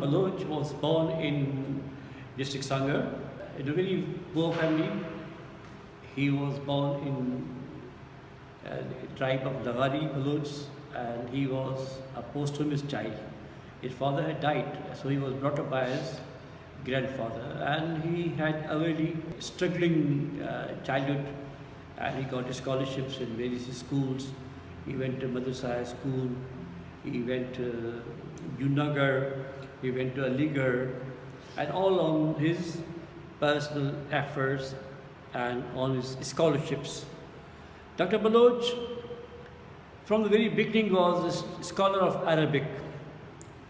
Baloch was born in district Sangar in a very poor family. He was born in a tribe of Lagari Baloch, and he was a posthumous child. His father had died, so he was brought up by his grandfather, and he had a very struggling childhood, and he got scholarships in various schools. He went to Madrasa school, he went to Junagar, he went to Aligarh, and all on his personal efforts and on his scholarships. Dr. Baloch, from the very beginning, was a scholar of Arabic.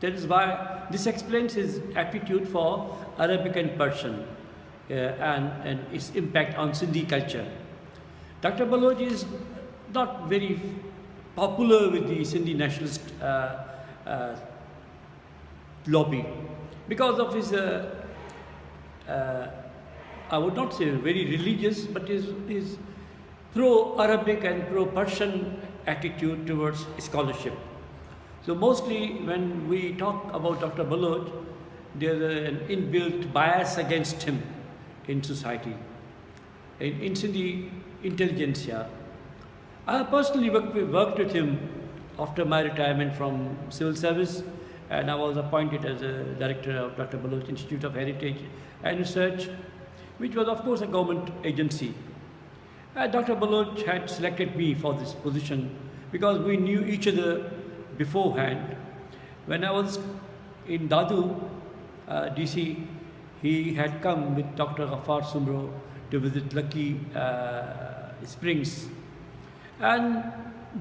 That is why this explains his aptitude for Arabic and Persian and its impact on Sindhi culture. Dr. Baloch is not very popular with the Sindhi nationalist lobby because of his, I would not say very religious, but his pro-Arabic and pro-Persian attitude towards scholarship. So mostly when we talk about Dr. Baloch, there's an inbuilt bias against him in society, in Sindhi intelligentsia. I personally worked with him after my retirement from civil service, and I was appointed as a director of Dr. Baloch Institute of Heritage and Research, which was of course a government agency. Dr. Baloch had selected me for this position because we knew each other beforehand. When I was in Dadu, DC, he had come with Dr. Ghaffar Sumro to visit Lucky Springs. And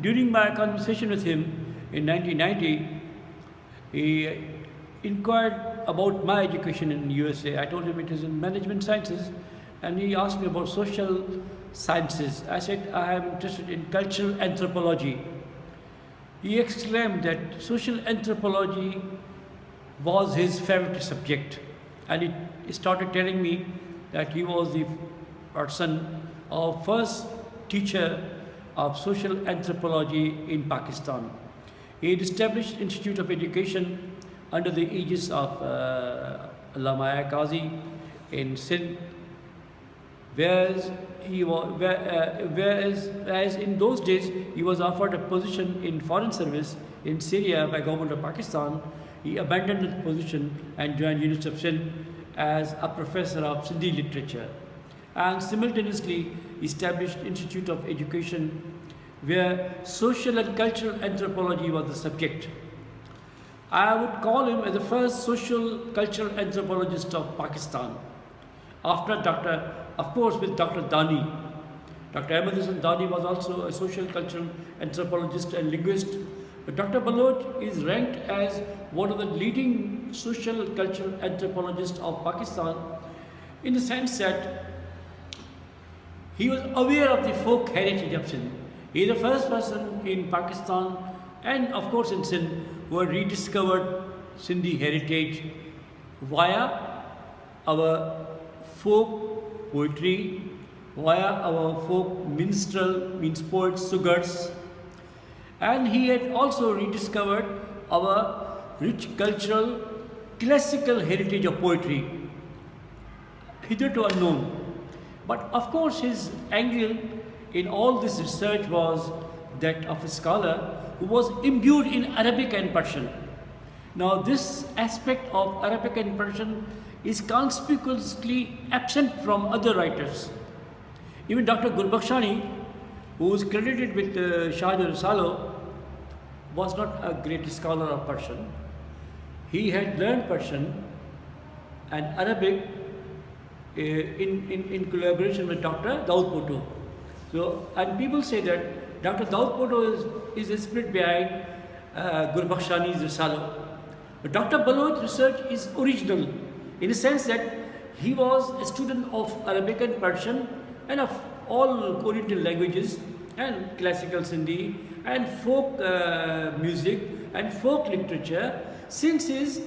during my conversation with him in 1990, he inquired about my education in USA. I told him it is in management sciences, and he asked me about social sciences. I said I am interested in cultural anthropology. He exclaimed that social anthropology was his favorite subject, and he started telling me that he was the person, our first teacher of social anthropology in Pakistan. He had established Institute of Education under the aegis of Allama Qazi in Sindh, whereas in those days he was offered a position in foreign service in Syria by government of Pakistan. He abandoned the position and joined University of Sindh as a professor of Sindhi literature, and simultaneously established Institute of Education where social and cultural anthropology was the subject. I would call him as the first social cultural anthropologist of Pakistan, after of course with Dr. Dani. Dr. Ahmad Hasan Dani was also a social cultural anthropologist and linguist, but Dr. Baloch is ranked as one of the leading social cultural anthropologists of Pakistan, in the sense that he was aware of the folk heritage of Sindh. He is the first person in Pakistan and of course in Sindh who had rediscovered Sindhi heritage via our folk poetry, via our folk minstrel, means poets, sugars, and he had also rediscovered our rich cultural classical heritage of poetry, hitherto unknown. But of course his angle in all this research was that of a scholar who was imbued in Arabic and Persian. Now this aspect of Arabic and Persian is conspicuously absent from other writers. Even Dr. Gulbakhshani, who is credited with Sharh Risalo, was not a great scholar of Persian. He had learned Persian and Arabic in collaboration with Dr. Daud Poto. So, and people say that Dr. Daud Poto is the spirit behind Gulbakhshani's Risalo. But Dr. Baloch's research is original in the sense that he was a student of Arabic and Persian and of all Oriental languages and classical Sindhi and folk music and folk literature since his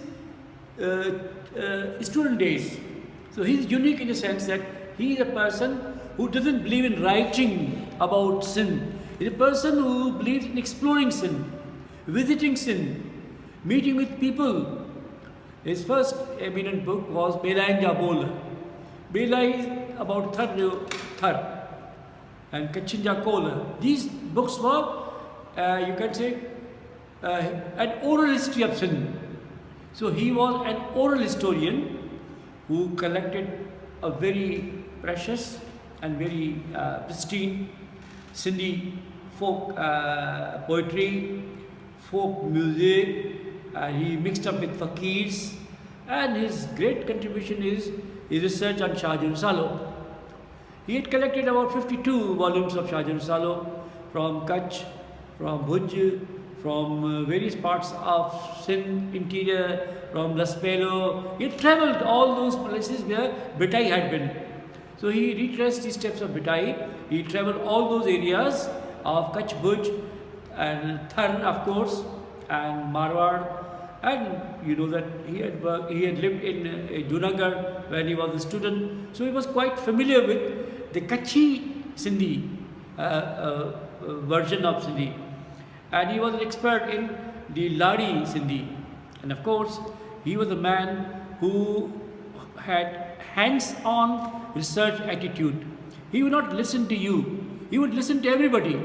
student days. So he is unique in the sense that he is a person who doesn't believe in writing about sin. He is a person who believes in exploring sin, visiting sin, meeting with people, His first eminent book was Belanja Bola. Bela is about Thar and Kachinja Kola. These books were, you can say, an oral history of Sindh. So he was an oral historian who collected a very precious and very pristine Sindhi folk poetry, folk music. He mixed up with fakirs, and his great contribution is his research on Shah Salo. He had collected about 52 volumes of Shah Salo from Kutch, from Bhuj, from various parts of Sindh interior, from Laspelo. He had travelled all those places where Bitai had been. So he retraced the steps of Bitai. He travelled all those areas of Kutch, Bhuj, and Thar, of course, and Marwar. And you know that he had lived in Junagadh when he was a student. So he was quite familiar with the Kutchi Sindhi version of Sindhi. And he was an expert in the Ladi Sindhi. And of course, he was a man who had hands-on research attitude. He would not listen to you. He would listen to everybody.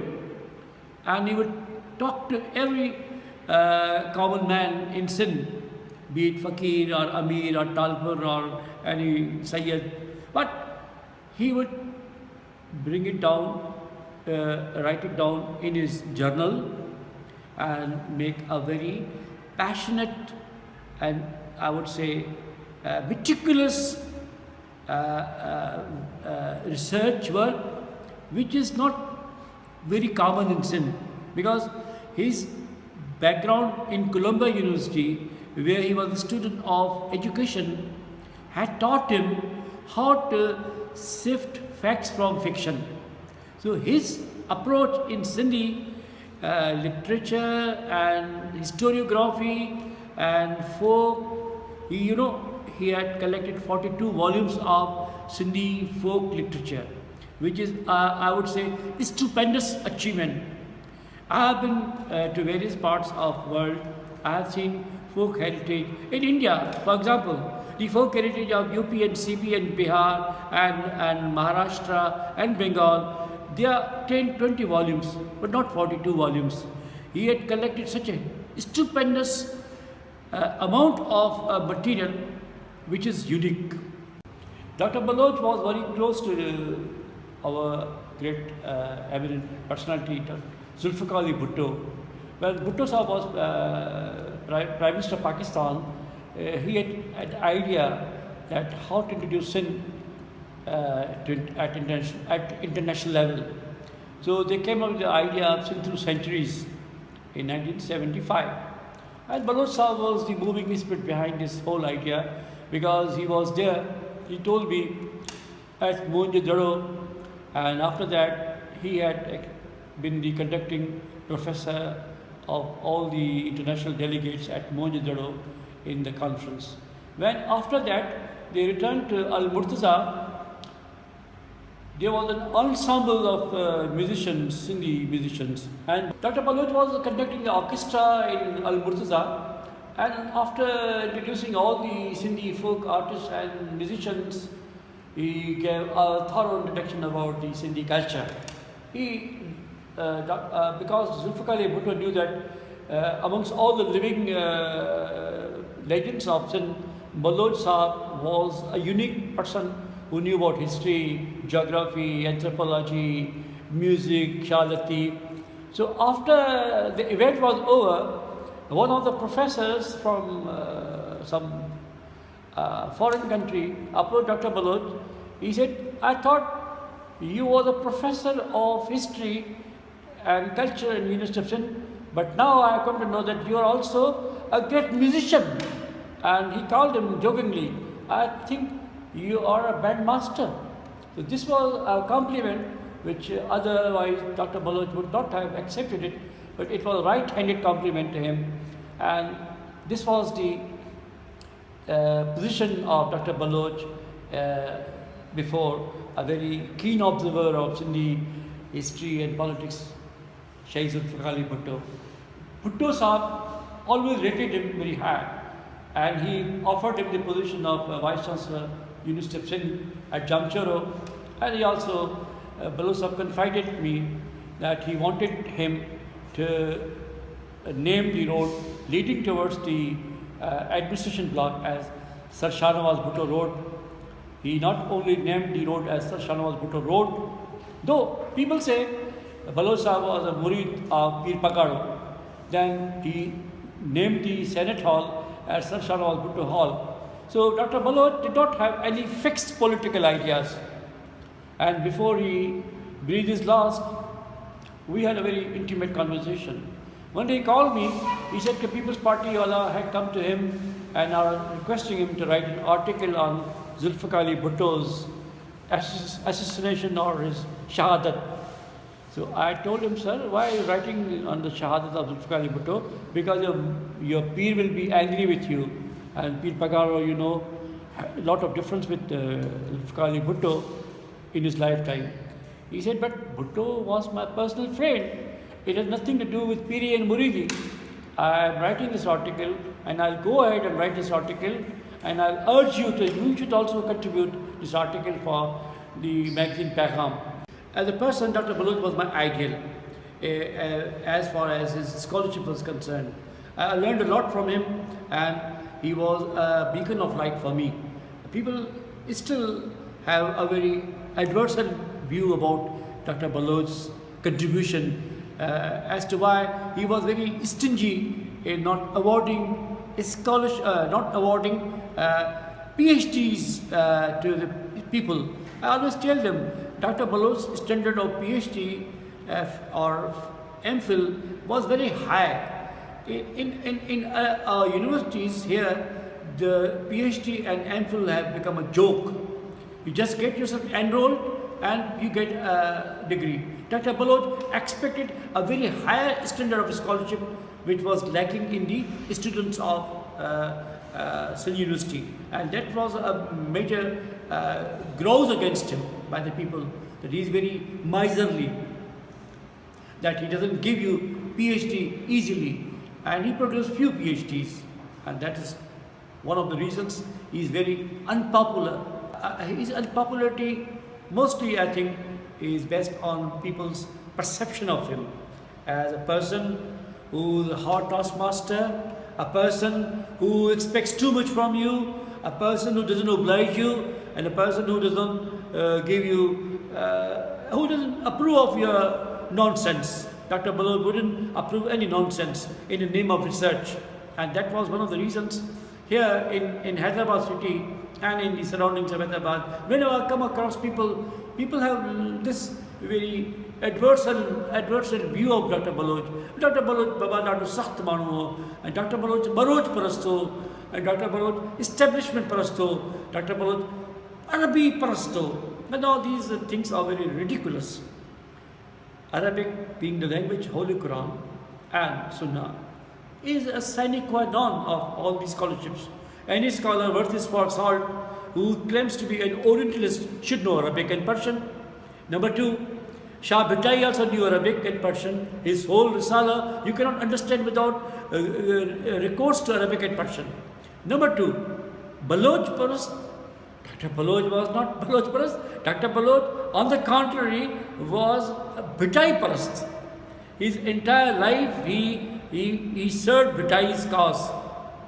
And he would talk to every common man in Sindh, be it Fakir or Amir or Talpur or any Sayyid. But he would bring it down, write it down in his journal and make a very passionate and I would say meticulous research work, which is not very common in Sindh, because his background in Colombo University, where he was a student of education, had taught him how to sift facts from fiction. So his approach in Sindhi literature and historiography and folk, he had collected 42 volumes of Sindhi folk literature, which is, I would say, a stupendous achievement. I have been to various parts of the world. I have seen folk heritage in India, for example, the folk heritage of UP and CP and Bihar and Maharashtra and Bengal. They are 10, 20 volumes, but not 42 volumes. He had collected such a stupendous amount of material, which is unique. Dr. Baloch was very close to our great eminent personality, Zulfikar Ali Bhutto. When Bhutto Sahab was Prime Minister of Pakistan, he had an idea that how to introduce Sindh at international level. So they came up with the idea of Sindh through centuries in 1975. And Baloch Sahab was the moving spirit behind this whole idea, because he was there. He told me at Mohenjo-daro, and after that he had been the conducting professor of all the international delegates at Mohenjo-daro in the conference. When after that they returned to Al-Murtaza, there was an ensemble of musicians, Sindhi musicians, and Dr. Baloch was conducting the orchestra in Al-Murtaza. And after introducing all the Sindhi folk artists and musicians, he gave a thorough introduction about the Sindhi culture. Because Zulfikar Ali Bhutto knew that amongst all the living legends of Sindh, Baloch Sahab was a unique person who knew about history, geography, anthropology, music, Shah Latif. So after the event was over, one of the professors from some foreign country approached Dr. Baloch. He said, I thought you were the professor of history and culture in University of Sindh, but now I have come to know that you are also a great musician. And he called him jokingly, I think you are a band master. So this was a compliment which otherwise Dr. Baloch would not have accepted it, but it was a right-handed compliment to him. And this was the position of Dr. Baloch before a very keen observer of Sindhi history and politics, Shaykh Zulfikar Ali Bhutto. Bhutto Sahab always rated him very high. and he offered him the position of Vice Chancellor, University of Sindh at Jamchoro, and he also, Baloch Sahab confided me that he wanted him to name the road leading towards the administration block as Sir Shahnawaz Bhutto Road. He not only named the road as Sir Shahnawaz Bhutto Road, though people say Baloch Sahab was a murid of Pir Pakaro, then he named the Senate Hall as Sir Shahnawaz Bhutto Hall. So Dr. Baloch did not have any fixed political ideas. And before he breathed his last, we had a very intimate conversation. One day he called me, he said the People's Party wala had come to him and are requesting him to write an article on Zulfikar Ali Bhutto's assassination or his shahadat. So I told him, sir, why are you writing on the shahadat of Zulfikar Ali Bhutto? Because your peer will be angry with you. And Pir Pagaro, you know, had a lot of difference with Zulfikar Ali Bhutto in his lifetime. He said, but Bhutto was my personal friend. It has nothing to do with Piri and Muridi. I am writing this article and I'll go ahead and write this article and I'll urge you you should also contribute this article for the magazine Pagham. As a person, Dr. Baloch was my ideal as far as his scholarship was concerned. I learned a lot from him and he was a beacon of light for me. People still have a very adversarial view about Dr. Baloch's contribution as to why he was very stingy in not awarding PhDs to the people. I always tell them Dr. Baloch's standard of PhD or MPhil was very high. In our universities here, the PhD and MPhil have become a joke. You just get yourself enrolled and you get a degree. Dr. Baloch expected a very high standard of scholarship which was lacking in the students of Sindh University. And that was a major grouse against him by the people, that he is very miserly, that he doesn't give you PhD easily. And he produced few PhDs, and that is one of the reasons he is very unpopular. His unpopularity mostly, I think, is based on people's perception of him as a person who is a hard taskmaster, a person who expects too much from you, a person who doesn't oblige you, and a person who doesn't who doesn't approve of your nonsense. Dr. Baloch wouldn't approve any nonsense in the name of research, and that was one of the reasons here in Hyderabad city and in the surroundings of Hyderabad. Whenever I come across people have this very adversarial view of Dr. Baloch. Dr. Baloch Baba Dr. Sakht Manu, and Dr. Baloch Baroch Parasto, and Dr. Baloch Establishment Parasto, Dr. Baloch Arabi Parasto. And all these things are very ridiculous. Arabic, being the language, Holy Quran and Sunnah, is a sine qua non of all these scholarships. Any scholar worth his salt who claims to be an Orientalist should know Arabic and Persian. Number two, Shah Bhattai also knew Arabic and Persian. His whole Risala you cannot understand without recourse to Arabic and Persian. Number two, Baloch Parast. Dr. Baloch was not Baloch Parast. Dr. Baloch, on the contrary, was Bhattai Parast. His entire life he served Bhattai's cause.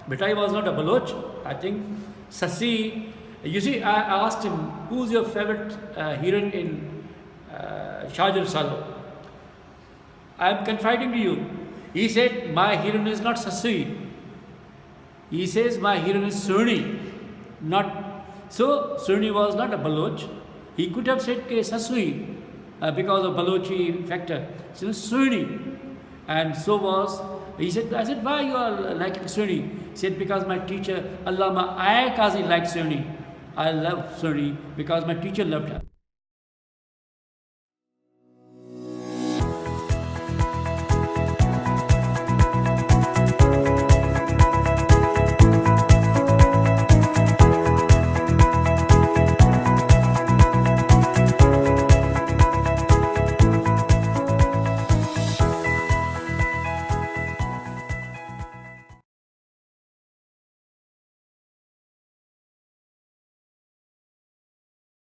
Bhattai was not a Baloch. I think Sasi. You see, I asked him, who's your favorite heroine in Shahjar Salo? I am confiding to you. He said, my heroine is not Sasi. He says, my heroine is Surni. So Surni was not a Baloch. He could have said Sasui because of Balochi factor. So Surni. And so was, he said, I said, why you are liking Surni? He said, because my teacher, Allama Ayakazi liked Surni. I love Surni because my teacher loved her.